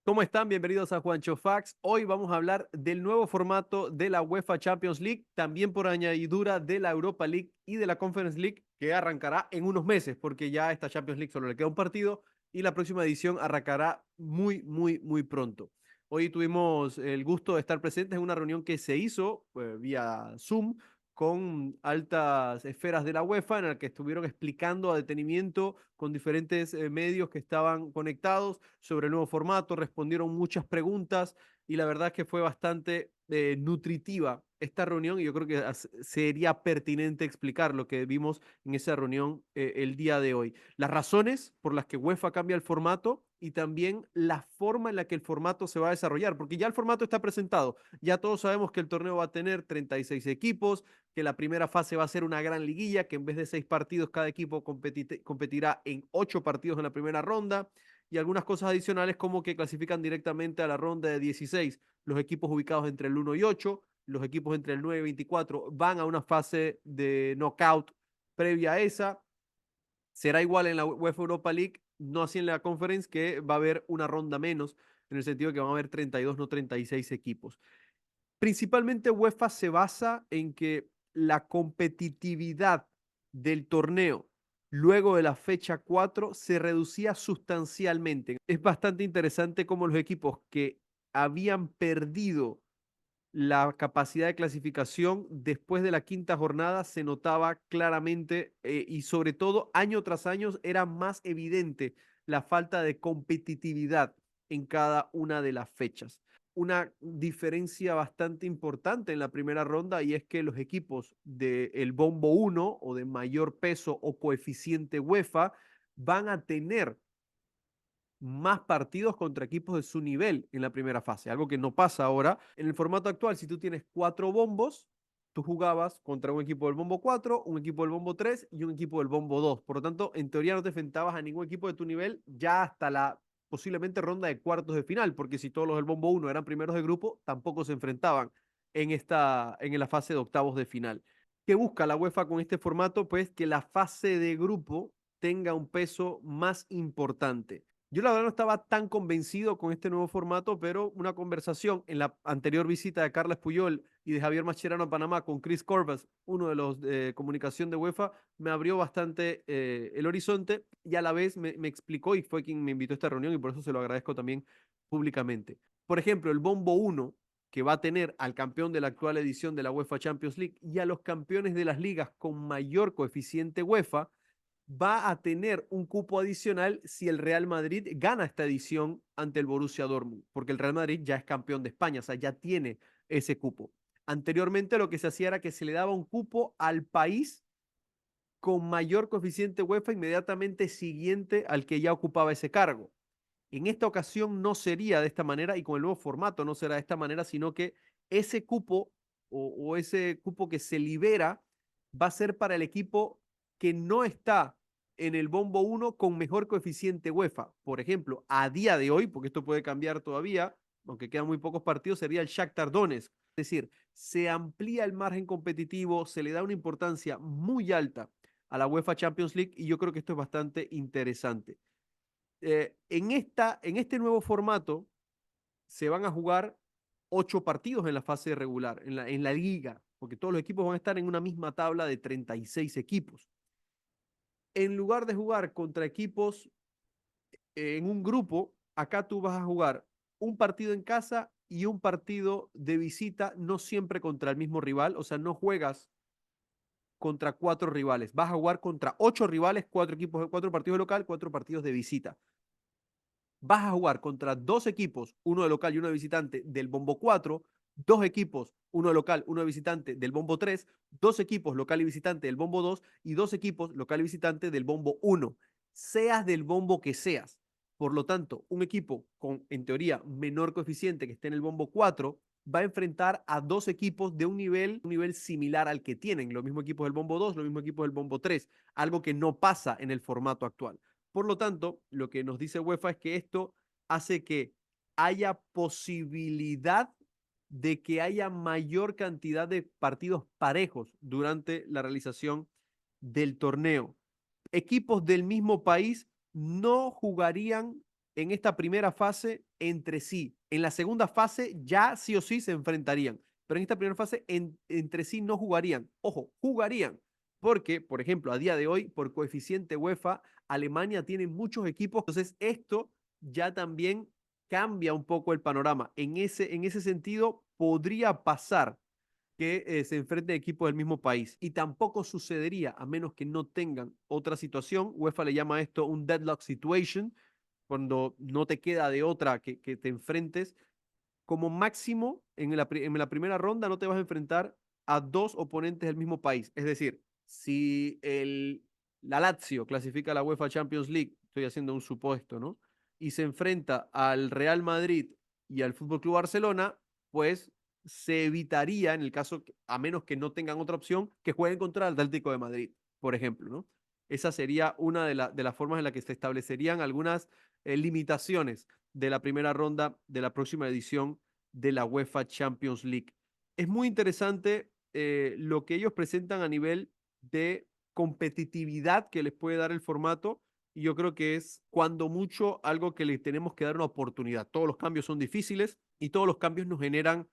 ¿Cómo están? Bienvenidos a Juancho Facts. Hoy vamos a hablar del nuevo formato de la UEFA Champions League, también por añadidura de la Europa League y de la Conference League, que arrancará en unos meses, porque ya a esta Champions League solo le queda un partido y la próxima edición arrancará muy pronto. Hoy tuvimos el gusto de estar presentes en una reunión que se hizo vía Zoom con altas esferas de la UEFA, en la que estuvieron explicando a detenimiento con diferentes medios que estaban conectados sobre el nuevo formato, respondieron muchas preguntas y la verdad es que fue bastante nutritiva esta reunión y yo creo que sería pertinente explicar lo que vimos en esa reunión el día de hoy. Las razones por las que UEFA cambia el formato y también la forma en la que el formato se va a desarrollar, porque ya el formato está presentado, ya todos sabemos que el torneo va a tener 36 equipos, que la primera fase va a ser una gran liguilla, que en vez de 6 partidos cada equipo competirá en 8 partidos en la primera ronda y algunas cosas adicionales como que clasifican directamente a la ronda de 16 los equipos ubicados entre el 1 y 8, los equipos entre el 9 y 24 van a una fase de knockout previa a esa. Será igual en la UEFA Europa League, no así en la Conference, que va a haber una ronda menos, en el sentido de que van a haber 32, no 36 equipos. Principalmente UEFA se basa en que la competitividad del torneo luego de la fecha 4 se reducía sustancialmente. Es bastante interesante cómo los equipos que habían perdido la capacidad de clasificación después de la quinta jornada se notaba claramente y sobre todo año tras año era más evidente la falta de competitividad en cada una de las fechas. Una diferencia bastante importante en la primera ronda y es que los equipos del bombo 1 o de mayor peso o coeficiente UEFA van a tener más partidos contra equipos de su nivel en la primera fase, algo que no pasa ahora. En el formato actual, si tú tienes 4 bombos, tú jugabas contra un equipo del bombo 4, un equipo del bombo 3 y un equipo del bombo 2. Por lo tanto, en teoría no te enfrentabas a ningún equipo de tu nivel ya hasta la posiblemente ronda de cuartos de final, porque si todos los del bombo 1 eran primeros de grupo, tampoco se enfrentaban en la fase de octavos de final. ¿Qué busca la UEFA con este formato? Pues que la fase de grupo tenga un peso más importante. Yo la verdad no estaba tan convencido con este nuevo formato, pero una conversación en la anterior visita de Carles Puyol y de Javier Mascherano a Panamá con Chris Corbas, uno de los de comunicación de UEFA, me abrió bastante el horizonte y a la vez me explicó y fue quien me invitó a esta reunión y por eso se lo agradezco también públicamente. Por ejemplo, el Bombo 1 que va a tener al campeón de la actual edición de la UEFA Champions League y a los campeones de las ligas con mayor coeficiente UEFA, va a tener un cupo adicional si el Real Madrid gana esta edición ante el Borussia Dortmund, porque el Real Madrid ya es campeón de España, o sea, ya tiene ese cupo. Anteriormente lo que se hacía era que se le daba un cupo al país con mayor coeficiente UEFA inmediatamente siguiente al que ya ocupaba ese cargo. En esta ocasión no sería de esta manera y con el nuevo formato no será de esta manera, sino que ese cupo o ese cupo que se libera va a ser para el equipo que no está en el bombo 1 con mejor coeficiente UEFA. Por ejemplo, a día de hoy, porque esto puede cambiar todavía, aunque quedan muy pocos partidos, sería el Shakhtar Donetsk. Es decir, se amplía el margen competitivo, se le da una importancia muy alta a la UEFA Champions League y yo creo que esto es bastante interesante. En este nuevo formato se van a jugar 8 partidos en la fase regular, en la liga, porque todos los equipos van a estar en una misma tabla de 36 equipos. En lugar de jugar contra equipos en un grupo, acá tú vas a jugar un partido en casa y un partido de visita, no siempre contra el mismo rival, o sea, no juegas contra 4 rivales, vas a jugar contra 8 rivales, 4 equipos, 4 partidos de local, 4 partidos de visita. Vas a jugar contra 2 equipos, uno de local y uno de visitante del bombo 4, 2 equipos, uno de local, uno de visitante del bombo 3, 2 equipos local y visitante del bombo 2 y 2 equipos local y visitante del bombo 1, seas del bombo que seas. Por lo tanto, un equipo con, en teoría, menor coeficiente que esté en el bombo 4 va a enfrentar a 2 equipos de un nivel similar al que tienen, los mismos equipos del bombo 2, los mismos equipos del bombo 3, algo que no pasa en el formato actual. Por lo tanto, lo que nos dice UEFA es que esto hace que haya posibilidad de que haya mayor cantidad de partidos parejos durante la realización del torneo. Equipos del mismo país no jugarían en esta primera fase entre sí. En la segunda fase ya sí o sí se enfrentarían, pero en esta primera fase entre sí no jugarían. Ojo, jugarían, porque, por ejemplo, a día de hoy, por coeficiente UEFA, Alemania tiene muchos equipos, entonces esto ya también cambia un poco el panorama. En ese sentido, podría pasar que se enfrenten equipos del mismo país. Y tampoco sucedería a menos que no tengan otra situación. UEFA le llama esto un deadlock situation, cuando no te queda de otra que te enfrentes. Como máximo, en la primera ronda no te vas a enfrentar a dos oponentes del mismo país. Es decir, si la Lazio clasifica a la UEFA Champions League, estoy haciendo un supuesto, ¿no? Y se enfrenta al Real Madrid y al Fútbol Club Barcelona, pues se evitaría, en el caso, a menos que no tengan otra opción, que jueguen contra el Atlético de Madrid, por ejemplo, ¿no? Esa sería una de las formas en las que se establecerían algunas limitaciones de la primera ronda de la próxima edición de la UEFA Champions League. Es muy interesante lo que ellos presentan a nivel de competitividad que les puede dar el formato, y yo creo que es cuando mucho algo que le tenemos que dar una oportunidad. Todos los cambios son difíciles y todos los cambios nos generan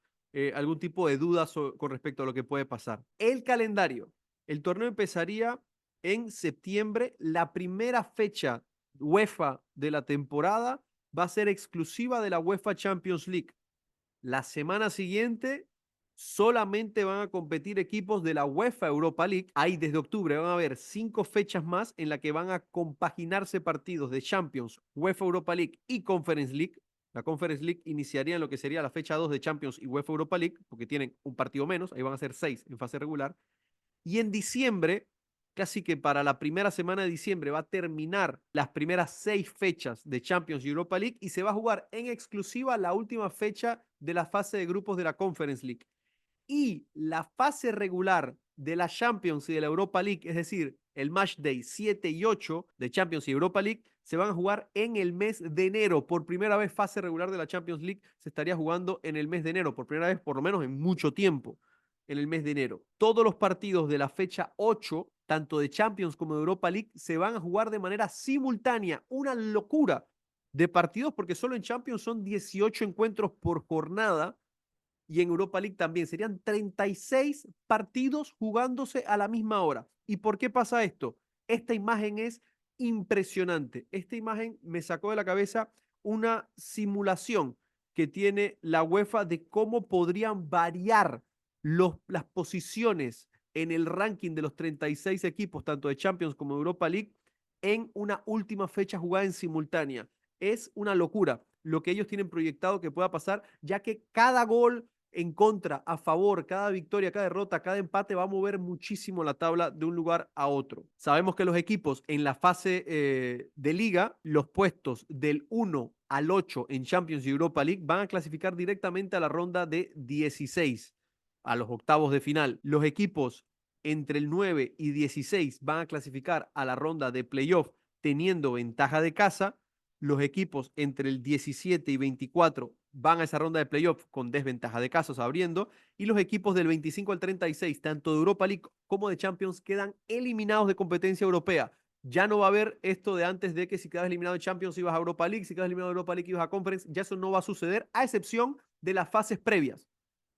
algún tipo de dudas con respecto a lo que puede pasar. El calendario. El torneo empezaría en septiembre. La primera fecha UEFA de la temporada va a ser exclusiva de la UEFA Champions League. La semana siguiente solamente van a competir equipos de la UEFA Europa League. Ahí desde octubre van a haber 5 fechas más en las que van a compaginarse partidos de Champions, UEFA Europa League y Conference League. La Conference League iniciaría en lo que sería la fecha 2 de Champions y UEFA Europa League, porque tienen un partido menos, ahí van a ser 6 en fase regular. Y en diciembre, casi que para la primera semana de diciembre, va a terminar las primeras 6 fechas de Champions y Europa League y se va a jugar en exclusiva la última fecha de la fase de grupos de la Conference League. Y la fase regular de la Champions y de la Europa League, es decir, el Match Day 7 y 8 de Champions y Europa League, se van a jugar en el mes de enero. Por primera vez, fase regular de la Champions League se estaría jugando en el mes de enero, por primera vez, por lo menos en mucho tiempo, en el mes de enero. Todos los partidos de la fecha 8, tanto de Champions como de Europa League, se van a jugar de manera simultánea. Una locura de partidos, porque solo en Champions son 18 encuentros por jornada y en Europa League también. Serían 36 partidos jugándose a la misma hora. ¿Y por qué pasa esto? Esta imagen es impresionante. Esta imagen me sacó de la cabeza una simulación que tiene la UEFA de cómo podrían variar las posiciones en el ranking de los 36 equipos, tanto de Champions como de Europa League, en una última fecha jugada en simultánea. Es una locura lo que ellos tienen proyectado que pueda pasar, ya que cada gol en contra, a favor, cada victoria, cada derrota, cada empate va a mover muchísimo la tabla de un lugar a otro. Sabemos que los equipos en la fase de liga, los puestos del 1 al 8 en Champions y Europa League van a clasificar directamente a la ronda de 16, a los octavos de final. Los equipos entre el 9 y 16 van a clasificar a la ronda de playoff teniendo ventaja de casa. Los equipos entre el 17 y 24 van a esa ronda de playoff con desventaja de casos abriendo, y los equipos del 25 al 36, tanto de Europa League como de Champions, quedan eliminados de competencia europea. Ya no va a haber esto de antes de que si quedas eliminado de Champions ibas a Europa League, si quedas eliminado de Europa League ibas a Conference, ya eso no va a suceder, a excepción de las fases previas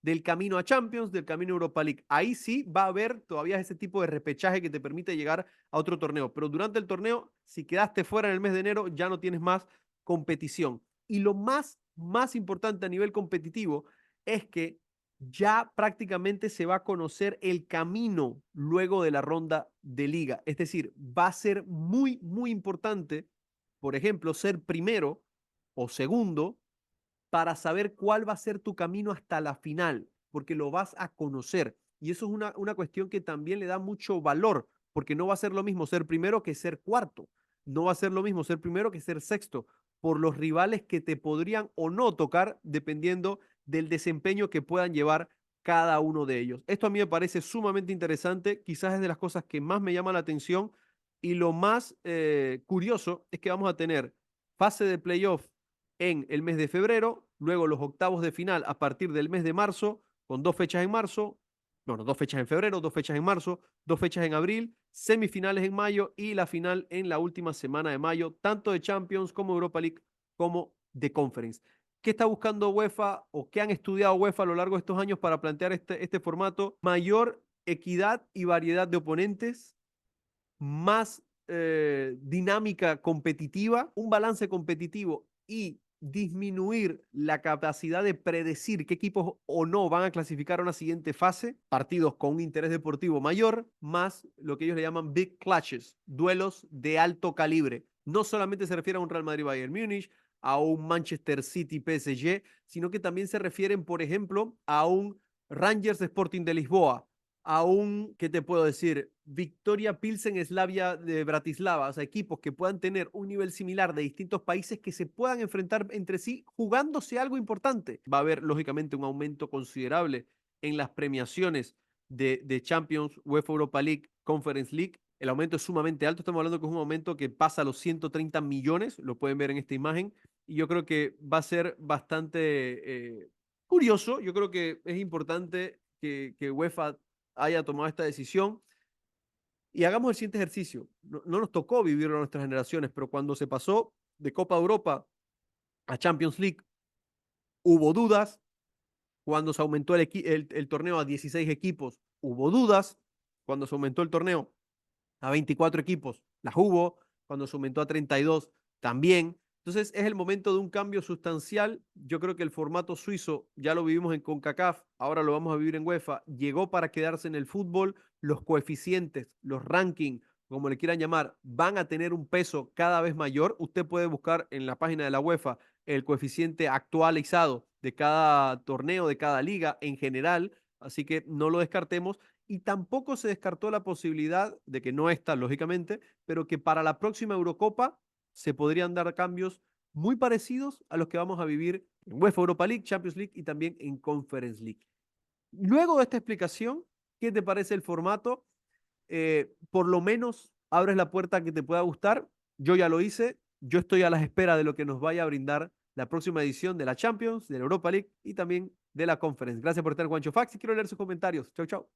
del camino a Champions, del camino a Europa League. Ahí sí va a haber todavía ese tipo de repechaje que te permite llegar a otro torneo. Pero durante el torneo, si quedaste fuera en el mes de enero, ya no tienes más competición. Y lo más importante a nivel competitivo es que ya prácticamente se va a conocer el camino luego de la ronda de liga. Es decir, va a ser muy importante, por ejemplo, ser primero o segundo para saber cuál va a ser tu camino hasta la final, porque lo vas a conocer. Y eso es una cuestión que también le da mucho valor, porque no va a ser lo mismo ser primero que ser cuarto. No va a ser lo mismo ser primero que ser sexto, por los rivales que te podrían o no tocar, dependiendo del desempeño que puedan llevar cada uno de ellos. Esto a mí me parece sumamente interesante, quizás es de las cosas que más me llama la atención, y lo más curioso es que vamos a tener fase de playoff en el mes de febrero, luego los octavos de final a partir del mes de marzo, con 2 fechas en marzo, bueno, 2 fechas en febrero, 2 fechas en marzo, 2 fechas en abril, semifinales en mayo y la final en la última semana de mayo, tanto de Champions como Europa League como de Conference. ¿Qué está buscando UEFA o qué han estudiado UEFA a lo largo de estos años para plantear este formato? Mayor equidad y variedad de oponentes, más dinámica competitiva, un balance competitivo y disminuir la capacidad de predecir qué equipos o no van a clasificar a una siguiente fase, partidos con un interés deportivo mayor, más lo que ellos le llaman big clashes, duelos de alto calibre. No solamente se refiere a un Real Madrid-Bayern Múnich, a un Manchester City-PSG, sino que también se refieren, por ejemplo, a un Rangers Sporting de Lisboa, a un, ¿qué te puedo decir? Victoria Pilsen Slavia de Bratislava, o sea, equipos que puedan tener un nivel similar de distintos países que se puedan enfrentar entre sí jugándose algo importante. Va a haber, lógicamente, un aumento considerable en las premiaciones de Champions, UEFA Europa League, Conference League. El aumento es sumamente alto, estamos hablando que es un aumento que pasa a los 130 millones, lo pueden ver en esta imagen, y yo creo que va a ser bastante curioso, yo creo que es importante que UEFA haya tomado esta decisión. Y hagamos el siguiente ejercicio. No, no nos tocó vivirlo a nuestras generaciones, pero cuando se pasó de Copa Europa a Champions League, hubo dudas. Cuando se aumentó el torneo a 16 equipos, hubo dudas. Cuando se aumentó el torneo a 24 equipos, las hubo. Cuando se aumentó a 32, también. Entonces es el momento de un cambio sustancial. Yo creo que el formato suizo, ya lo vivimos en CONCACAF, ahora lo vamos a vivir en UEFA, llegó para quedarse en el fútbol. Los coeficientes, los rankings, como le quieran llamar, van a tener un peso cada vez mayor. Usted puede buscar en la página de la UEFA el coeficiente actualizado de cada torneo, de cada liga en general, así que no lo descartemos. Y tampoco se descartó la posibilidad de que no está, lógicamente, pero que para la próxima Eurocopa se podrían dar cambios muy parecidos a los que vamos a vivir en UEFA Europa League, Champions League y también en Conference League. Luego de esta explicación, ¿qué te parece el formato? Por lo menos abres la puerta a que te pueda gustar. Yo ya lo hice. Yo estoy a la espera de lo que nos vaya a brindar la próxima edición de la Champions, de la Europa League y también de la Conference. Gracias por estar, Juancho Fax, y quiero leer sus comentarios. Chau, chau.